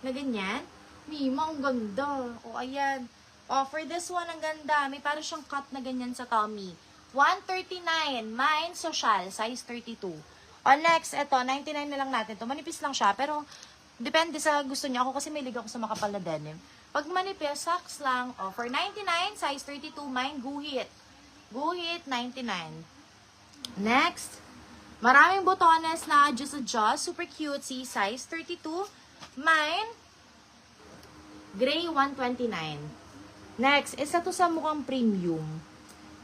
Na ganyan. Mima, ang ganda. O, ayan. O, for this one, ang ganda. May parang siyang cut na ganyan sa tummy. 139. Mine, social. Size 32. O, next, eto, 99 na lang natin to. Manipis lang siya, pero depende sa gusto niya. Ako kasi may liga ko sa makapal na denim. Pag manipis, socks lang. O, for 99, size 32, mine, guhit. Guhit, 99. Next, maraming botones na adjust. Super cute. See, size 32. Mine, gray, 129. Next, isa to sa mukhang premium.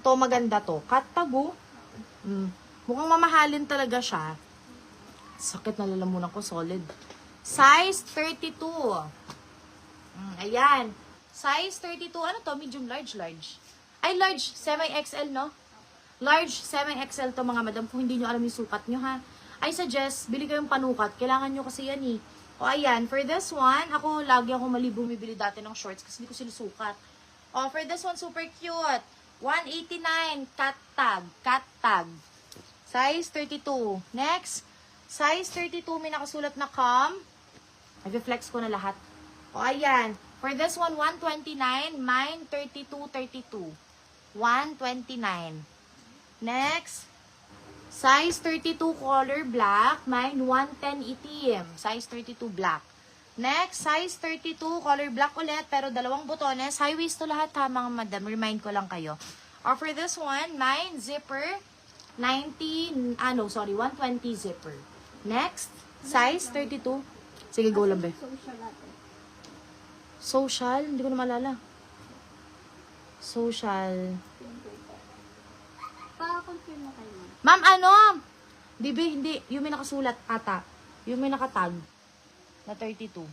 To, maganda to. Cut tago. Mukhang mamahalin talaga siya. Sakit na lalamunan ko, solid. Size 32. Ayan. Size 32. Ano to? Medium, large, large. Ay, large. Semi-XL, no? Large, semi-XL to, mga madam. Kung hindi nyo alam yung sukat nyo, ha? I suggest, bili kayong panukat. Kailangan nyo kasi yan, eh. O, ayan. For this one, lagi ako mali bumibili dati ng shorts kasi hindi ko sinusukat. O, for this one, super cute. 189. Cat tag. Cat tag. Size 32. Next. Size 32. May nakasulat na com. I-flex ko na lahat. O, ayan. For this one, 129. Mine, 32. 129. Next. Size 32 color black. Mine, 110 itim. Size 32 black. Next, size 32 color black ulit. Pero dalawang botones. High waist to lahat ha, mga madam. Remind ko lang kayo. Or for this one, mine, zipper. 120 zipper. Next, size 32. Sige, go lang, be. Social? Hindi ko na malala. Social. Pa-confirm mo kayo, ma'am. Ma'am, ano? Hindi. Yung may nakasulat ata. Yung may nakatag. Na 32.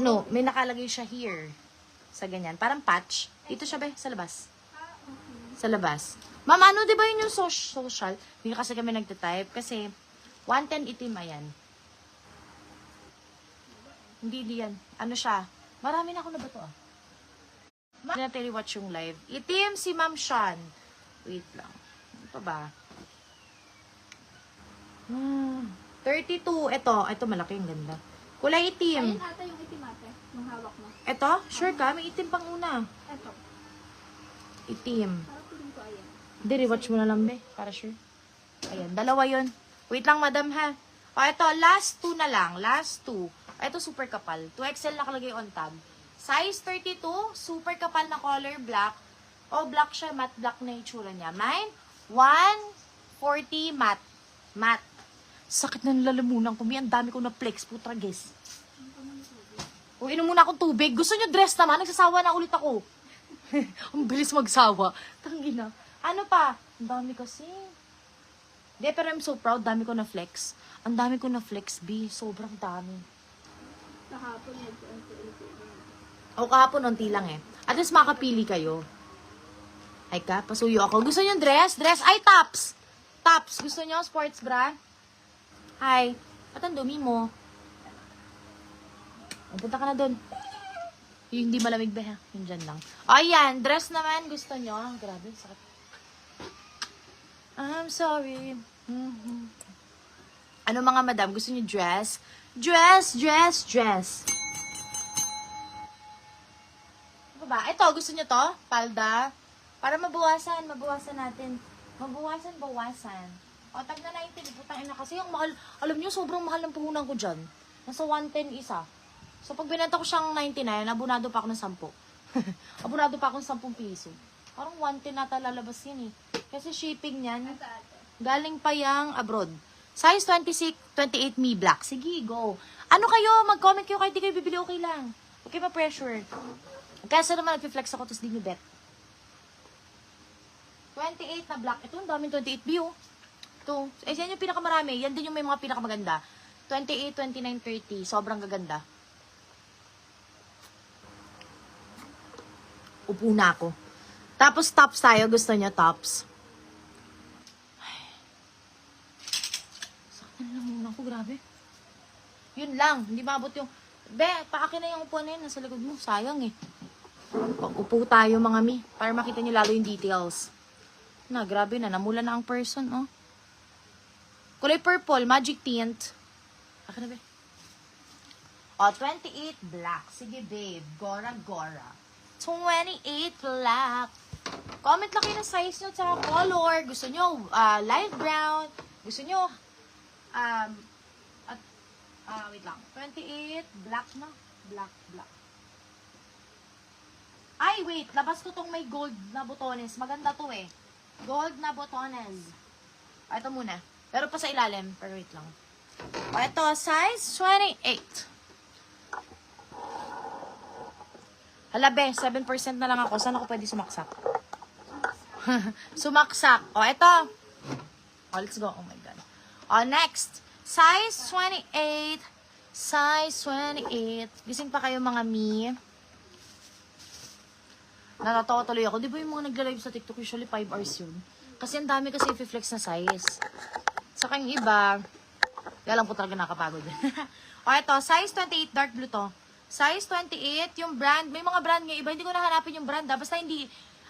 No. May nakalagay siya here. Sa ganyan. Parang patch. Dito siya, be. Sa labas. Sa labas. Ma'am, ano, di ba yun yung social? Hindi kasi kami nagtatype. Kasi, 110 itim, ayan. Hindi yan. Ano siya? Marami na ako na ba to, ah? Hindi natin rewatch yung live. Itim si Ma'am Sean. Wait lang. Ano pa ba? 32. Ito malaki. Ang ganda. Kulay itim. Ayun ata yung itim ate. Yung hawak mo. Ito? Sure ka? May itim pang una. Ito. Itim. Parang piling ko ayan. Hindi, rewatch mo na lang, be. Para sure. Ayan, dalawa yun. Wait lang, madam, ha. O, ito, last 2 na lang. Last 2. Ito, super kapal. 2XL nakalagay on tab. Size 32, super kapal na color black. O, black siya, matte black na yung tsura niya. Mine, 140 matte. Matte. Sakit na lalamunan ko. Ang dami ko na flex. Putra, guess. O, inom muna akong tubig. Gusto nyo dress naman? Nagsasawa na ulit ako. Ang bilis magsawa. Tangina. Ano pa? Ang dami kasi. Hindi, pero I'm so proud. Dami ko na flex. Ang dami ko na flex, B. Sobrang dami. Kahapon nag-unti. O, kahapon, unti lang eh. At least makapili kayo. Ay ka, pasuyo ako. Gusto nyo dress? Dress? Ay, tops! Tops. Gusto nyo sports bra? Ay, ba't ang dumi mo? Punta ka na dun. Yung hindi malamig ba ha? Yung dyan lang. Ayan, dress naman. Gusto nyo? Grabe, sakit. I'm sorry. Ano mga madam? Gusto nyo dress? Dress. Ano ba? Ito, gusto nyo to? Palda? Para mabawasan natin. Bawasan. O, tag na 90. Putang ina kasi yung mahal. Alam nyo, sobrang mahal ng puhunan ko dyan. Nasa 110 isa. So, pag binenta ko siyang 99, abunado pa ako ng 10. Abunado pa ako ng 10 piso. Parang 110 nata lalabas yan eh. Kasi shipping niyan, galing pa yang abroad. Size 26, 28 me black. Sige, go. Ano kayo? Mag-comment kayo kahit di kayo bibili, okay lang. Okay pa pressure. Kaya naman nag-flex ako, tapos di nyo bet. 28 na black. Ito, ang daming 28 B, oh. Ito. Yan yung pinakamarami. Yan din yung may mga pinakamaganda. 28, 29, 30. Sobrang gaganda. Upo na ako. Tapos tops tayo. Gusto niya tops. Sakit na lang ako. Grabe. Yun lang. Hindi maabot yung... Be, paakin na yung upuan na yun. Nasa likod mo. Sayang eh. Upo tayo mga mi. Para makita niyo lalo yung details. Na, grabe na. Namula na ang person, oh. Kulay purple. Magic tint. Akin na, be. O, 28 black. Sige, babe. Gora, Gora. 28 black. Comment lang kayo ng size nyo sa color. Gusto nyo light brown. Gusto nyo wait lang. 28 black na. Black. Ay, wait. Labas ko tong may gold na botones. Maganda to eh. Gold na botones. Ito muna. Pero pa sa ilalim. Pero wait lang. O, ito. Size 28. Halabe, 7% na lang ako. Saan ako pwede sumaksak? Sumaksak. O, ito. O, let's go. Oh my God. O, next. Size 28. Size 28. Gising pa kayo mga mi. Natatawa tuloy ako. Di ba yung mga nagla-live sa TikTok, usually 5 hours yun? Kasi ang dami kasi i-flex na size. Saka yung iba, kaya lang po talaga nakapagod. O, ito. Size 28. Dark blue to. Size 28. Yung brand. May mga brand nga iba. Hindi ko nahanapin yung brand. Basta hindi.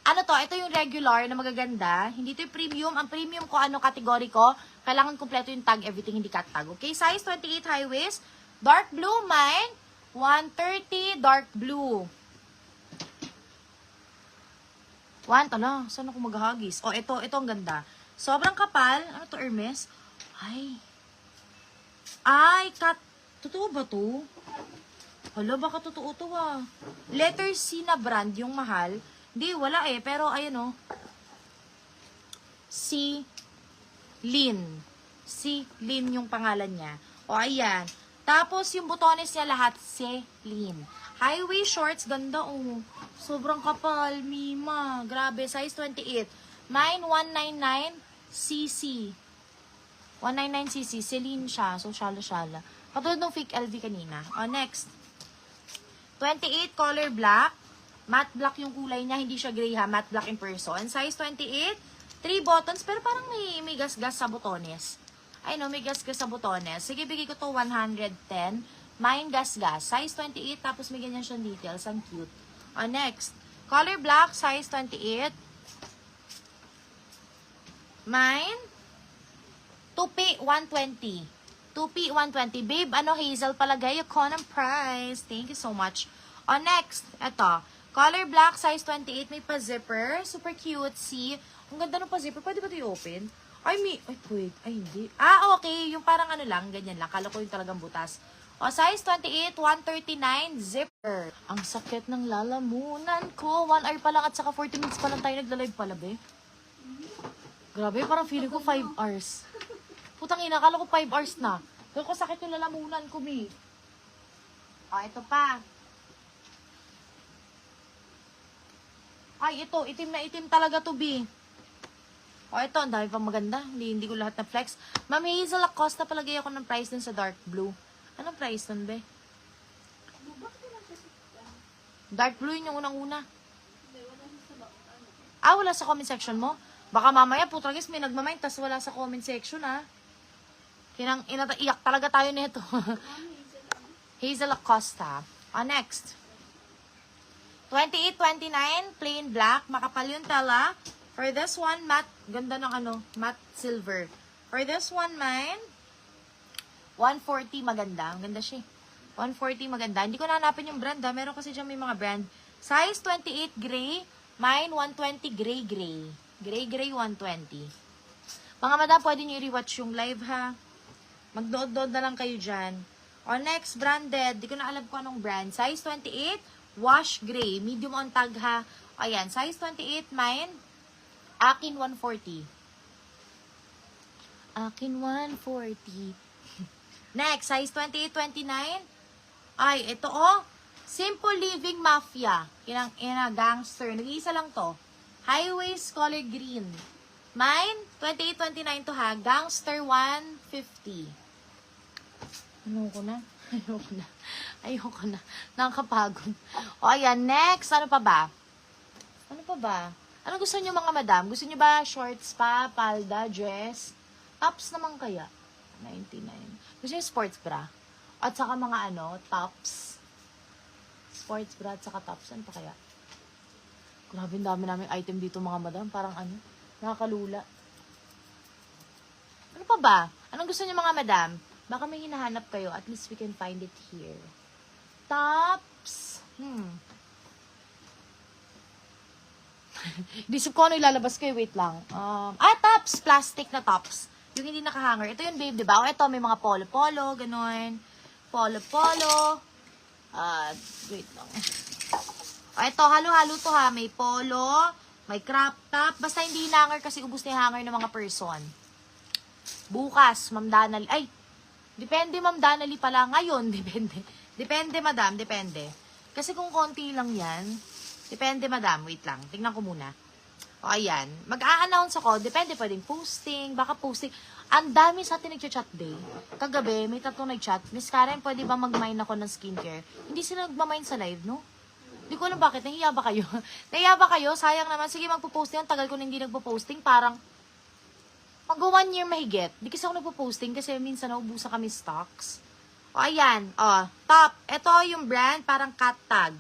Ano to? Ito yung regular na magaganda. Hindi to yung premium. Ang premium ko, ano, kategory ko. Kailangan kumpleto yung tag. Everything hindi cut tag. Okay? Size 28 high waist. Dark blue, mine. 130 dark blue. Saan ako maghagis? Oh, ito ang ganda. Sobrang kapal. Ano to, Hermes? Totoo ba to? Hala, baka totoo to ah. Letter C na brand, yung mahal. Hindi, wala eh. Pero, ayan oh. C. Lin yung pangalan niya. O, ayan. Tapos, yung botones niya lahat, Celine. Highway shorts, ganda oh. Sobrang kapal, Mima. Grabe, size 28. Mine, 199cc. 199cc. Celine siya. So, shala-shala. Katulad ng fake LV kanina. O, next. 28 color black. Matte black yung kulay niya. Hindi siya gray ha. Matte black in person. Size 28. 3 buttons. Pero parang may gas-gas sa botones. Ay no, may gas-gas sa botones. Sige, bigay ko to 110. Mine gas-gas. Size 28. Tapos may ganyan siyang details. Ang cute. O, next. Color black. Size 28. Mine. 2P 120. 2P 120. Babe, ano, Hazel palagay. Econom price. Thank you so much. O, next. Ito. Color black, size 28. May pa-zipper. Super cute. See? Ang ganda ng pa-zipper. Pwede ba ito i-open? Wait. Ay, hindi. Okay. Yung parang ano lang. Ganyan lang. Kala ko yung talagang butas. O, size 28. 139. Zipper. Ang sakit ng lalamunan ko. 1 hour pa lang at saka 40 minutes pa lang tayo nagla-live pala, be. Grabe, parang feeling ko 5 hours. Putang ina, akala ko 5 hours na. Kaya ko sakit yung lalamunan ko, mi. O, ito pa. Ay, ito. Itim na itim talaga to, bi. O, ito. Ang dami pang maganda. Hindi ko lahat na flex. Ma'am Hazel Acosta, palagay ako ng price dun sa dark blue. Anong price dun, be? Dark blue yun yung unang-una. Wala sa comment section mo? Baka mamaya, putragis, may nagmamind, tas wala sa comment section, ha? Iyak talaga tayo nito. Hazel Acosta. Next. 28-29, plain black. Makapal yung tela. For this one, matte. Ganda ng matte silver. For this one, mine. 140, maganda. Ang ganda siya. 140, maganda. Hindi ko nahanapin yung brand, ha. Meron kasi dyan may mga brand. Size 28, gray. Mine, 120, gray. Gray, 120. Mga madam, pwede nyo i-rewatch yung live, ha. Magdood-dood na lang kayo dyan. O, next, branded. Di ko na alam kung anong brand. Size 28, wash gray. Medium on tag, ha. Ayan, size 28, mine. Akin, 140. Akin, 140. Next, size 28, 29. Ay, ito, oh. Simple Living Mafia. Gangster. Nag-iisa lang to. High waist, color green. Mine, 28-29 to ha. Gangster 150. Ayoko na. Nakakapagod. O, ayan. Next. Ano pa ba? Ano gusto niyo mga madam? Gusto niyo ba shorts pa, palda, dress? Tops naman kaya? 99. Gusto niyo sports bra? At saka mga tops. Sports bra at saka tops. Ano pa kaya? Grabe, dami namin item dito mga madam. Parang nakakalula. Ano pa ba? Anong gusto niyo mga madam? Baka may hinahanap kayo. At least we can find it here. Tops. Disip ko ano ilalabas ko, wait lang. Tops, plastic na tops. Yung hindi nakahanger. Ito yun, babe, di ba? O, ito, may mga polo-polo, ganun. Polo-polo. Wait lang. O, ito, halo-halo to ha. May polo, may crop top. Basta hindi hanger kasi ubus na yung hanger ng mga person. Bukas, Ma'am Danali. Ay, depende, Ma'am Danali pala. Ngayon, depende. Depende, madam, depende. Kasi kung konti lang yan, depende, madam. Wait lang, tingnan ko muna. O, ayan. Mag-a-announce ako. Depende, pwedeng posting. Baka posting. Ang dami sa atin nag-chat day. Kagabi, may tatlong nag-chat. Miss Karen, pwede ba mag-mine ako ng skincare? Hindi sila nagmamine sa live, no? Hindi ko alam bakit. Nahiya ba kayo? Nahiya ba kayo? Sayang naman. Sige, magpo-posting. Ang tagal ko na hindi nagpo-posting. Parang, mag-1 year mahigit. Hindi kasi ako nagpo-posting kasi minsan naubusan kami stocks. O, ayan. O, top. Ito yung brand. Parang cat tag.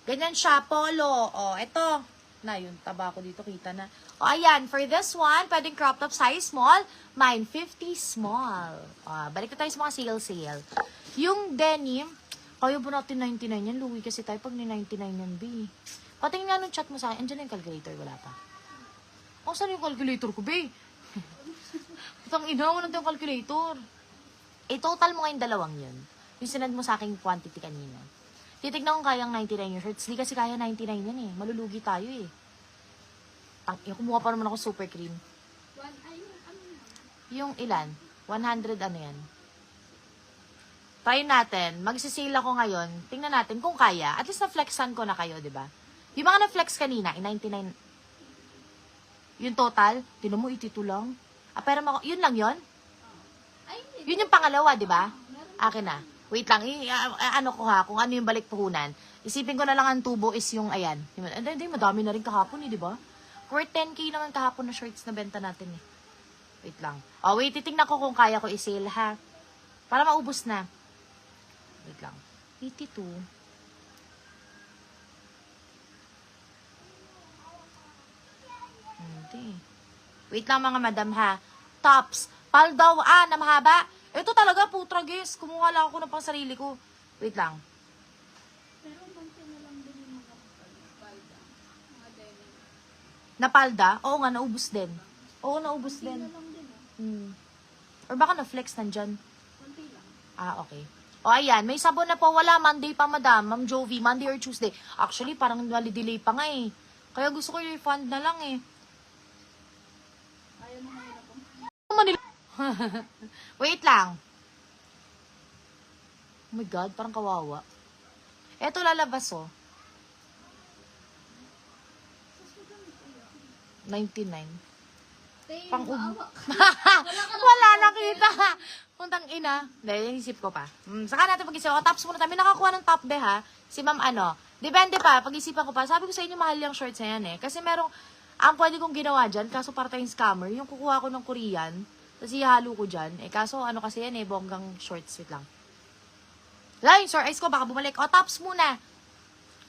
Ganyan siya. Polo. O, ito. Na, yung taba ko dito, kita na. O, ayan, for this one, pwedeng crop top size small, mine 50 small. O, balik na tayo sa mga sale. Yung denim, kaya po natin 99 yan, Louie, kasi tayo pag ni 99 yan, B. Patingin nga nung chat mo sa akin, andyan na yung calculator, wala pa. O, saan yung calculator ko, B? Putang ina, wala yung calculator. I-total mo ngayong dalawang yun. Yung sinad mo sa aking quantity kanina. Titignan ko kayang 99 yung shirts. Di kasi kaya 99 yan eh. Malulugi tayo eh. Kumuha pa naman ako super cream. Yung ilan? 100 ano yan? Try natin. Magsisale ako ngayon. Tingnan natin kung kaya. At least na-flexan ko na kayo, di ba? Yung mga na-flex kanina, 99. Yung total, tinan mo, 82 lang. Pero yun lang yun? Yun yung pangalawa, di ba? Akin na. Wait lang, ano ko ha, kung ano yung balik puhunan. Isipin ko na lang ang tubo is yung, ayan. Hindi, madami na rin kahapon eh, di ba? Worth 10K naman kahapon na shirts na benta natin eh. Wait lang. Wait, titignan ko kung kaya ko i-sale ha. Para maubos na. Wait lang. 82. Hindi. Wait lang mga madam ha. Tops. Pal daw, na mahaba. Ito talaga, putra, guys. Kumuha lang ako ng pang sarili ko. Wait lang. Pero bansa na lang din yung mga palda. Mga denim. Napalda? Oo nga, naubos din. Oo, naubos Konti din. na lang din Or baka na-flex nandyan. Konti lang. Okay. O, ayan. May sabon na po. Wala. Monday pa, madam. Ma'am Jovi. Monday or Tuesday. Actually, parang delay pa nga eh. Kaya gusto ko yung refund na lang eh. Ayaw mo ngayon ako. Wait lang. Oh my God, parang kawawa. Eto lalabas oh. 99. Pang wala nakita. Puntang ina. Dahil isip ko pa. Saka natin pag-isip ko. Tops muna tayo. May nakakuha ng top be ha. Si ma'am ano. Depende pa. Pag-isipan ko pa. Sabi ko sa inyo mahal yung shorts na yan eh. Kasi merong, ang pwede kong ginawa dyan, kaso para tayong scammer, yung kukuha ko ng Korean, tapos ihalo ko dyan. Kaso ano kasi yan bonggang shorts. Wait lang. Line, sir, ice ko, baka bumalik. Tops muna.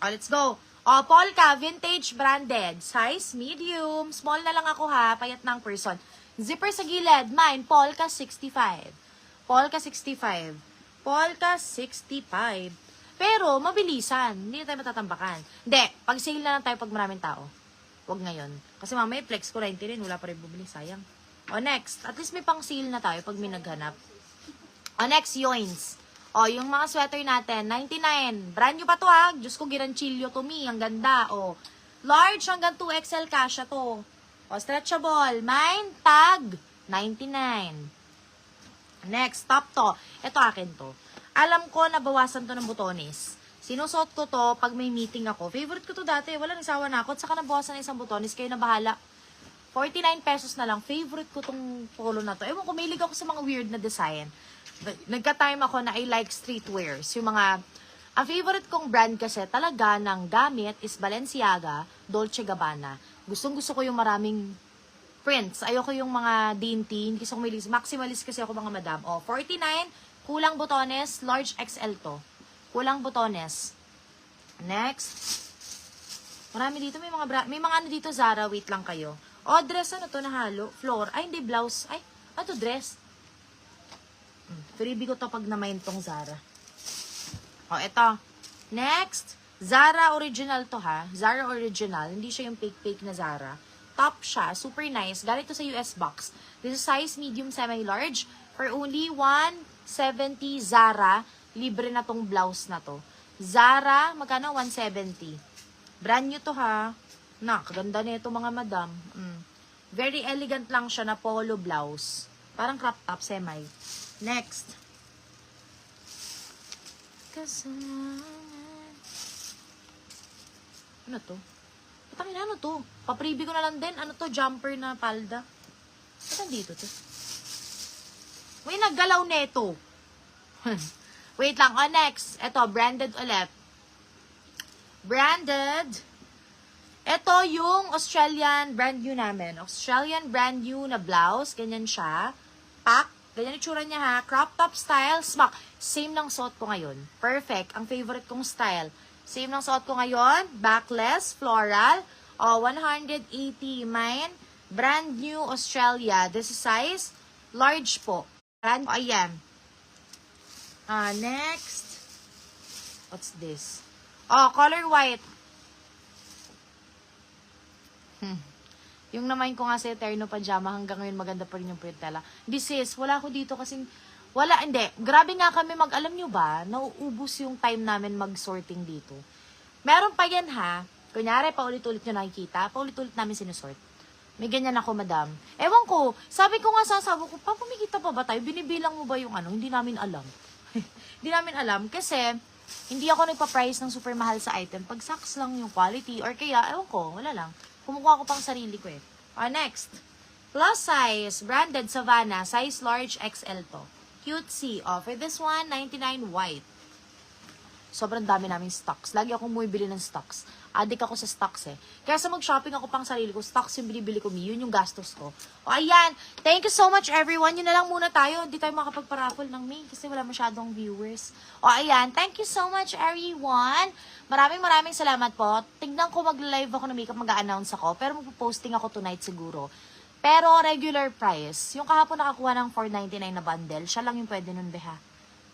Let's go. Polka, vintage, branded. Size, medium. Small na lang ako ha, payat ng person. Zipper sa gilid, mine, Polka 65. Polka 65. Polka 65. Pero, mabilisan. Hindi na tayo matatambakan. Hindi, pag sale na lang tayo pag maraming tao. Huwag ngayon. Kasi mamaya, flex ko 90 rin. Wala pa rin bumili, sayang. Next. At least may pang sale na tayo pag may naghanap. Next, yoins. Yung mga sweater natin, 99. Brand new pa to ha. Diyos ko, giranchilyo to me. Ang ganda. Large hanggang 2XL kasha to. Stretchable. Mine, tag, 99. Next, top to. Ito akin to. Alam ko na bawasan to ng butones. Sinusot ko to pag may meeting ako. Favorite ko to dati. Wala, nagsawa na ako. At saka nabawasan ng isang butones. Kayo na bahala. 49 pesos na lang. Favorite ko tong polo na to. Ewan ko, mahilig ako sa mga weird na design. Nagka-time ako na I like streetwears. Yung mga, ang favorite kong brand kasi talaga ng gamit is Balenciaga, Dolce Gabbana. Gustong-gusto ko yung maraming prints. Ayoko yung mga dainty. Hindi kasi ako mahilig. Maximalist kasi ako mga madam. 49, kulang botones, large XL to. Kulang botones. Next. Marami dito. May mga ano dito, Zara. Wait lang kayo. Dress, ano to, nahalo? Floor. Ay, hindi, blouse. Ay, ano dress? Freebie ko to pag na-mind tong Zara. O, eto. Next, Zara original to ha. Zara original. Hindi siya yung fake na Zara. Top siya. Super nice. Galing to sa US box. This is size medium semi-large. For only 170 Zara. Libre na tong blouse na to. Zara, magkano? 170. Brand new to ha. Kaganda na ito mga madam. Very elegant lang siya na polo blouse. Parang crop top, semi. Next. Ano to? Patangin, ano to? Papribi ko na lang din. Ano to? Jumper na palda. Saan dito to? May naggalaw neto. Wait lang. Oh, next. Ito, branded ulit. Branded. Ito yung Australian brand new namin. Australian brand new na blouse. Ganyan siya. Pack. Ganyan yung tsura niya ha. Crop top style. Smock. Same ng suot ko ngayon. Perfect. Ang favorite kong style. Same ng suot ko ngayon. Backless. Floral. 180 mine. Brand new Australia. This is size large po. Ayan. Next. What's this? Color white. Yung naman ko nga sa eterno pajama, hanggang ngayon maganda pa rin yung pretela. This is, wala ko dito kasing, hindi. Grabe nga kami alam nyo ba, nauubos yung time namin mag-sorting dito. Meron pa yan ha. Kunyari, paulit-ulit nyo nakikita, paulit-ulit namin sinusort. May ganyan ako, madam. Ewan ko, sabi ko nga sasabi ko, pumikita pa ba tayo? Binibilang mo ba yung ano? Hindi namin alam. Hindi namin alam kasi hindi ako nagpa-price ng super mahal sa item. Pag saks lang yung quality or kaya, ewan ko, wala lang. Kumukuha ko pang sarili ko eh. Next. Plus size. Branded Savannah. Size large XL to. Cutesy. For this one, 99 white. Sobrang dami naming stocks. Lagi akong bumibili ng stocks. Addict ako sa stocks eh. Kaya sa mag-shopping ako pang sarili ko, stocks yung binibili ko. Yun yung gastos ko. Ayan. Thank you so much everyone. Yun na lang muna tayo. Hindi tayo makapagparaffle ng May kasi wala masyadong viewers. Ayan. Thank you so much everyone. Maraming salamat po. Tignan ko mag-live ako ng makeup, mag-a-announce ako. Pero magpo-posting ako tonight siguro. Pero regular price. Yung kahapon nakakuha ng $4.99 na bundle, siya lang yung pwede nun, beha.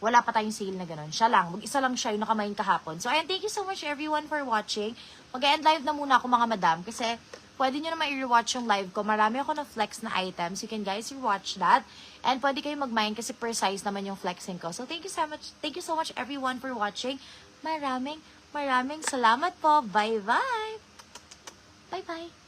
Wala pa tayong sale na gano'n. Siya lang. Mag-isa lang siya yung nakamain kahapon. So, ayan, thank you so much everyone for watching. Mag-end live na muna ako mga madam kasi pwede nyo naman i-rewatch yung live ko. Marami ako na flex na items. You can guys rewatch that. And pwede kayo mag-mine kasi precise naman yung flexing ko. So, thank you so much. Thank you so much everyone for watching. Maraming salamat po. Bye-bye. Bye-bye.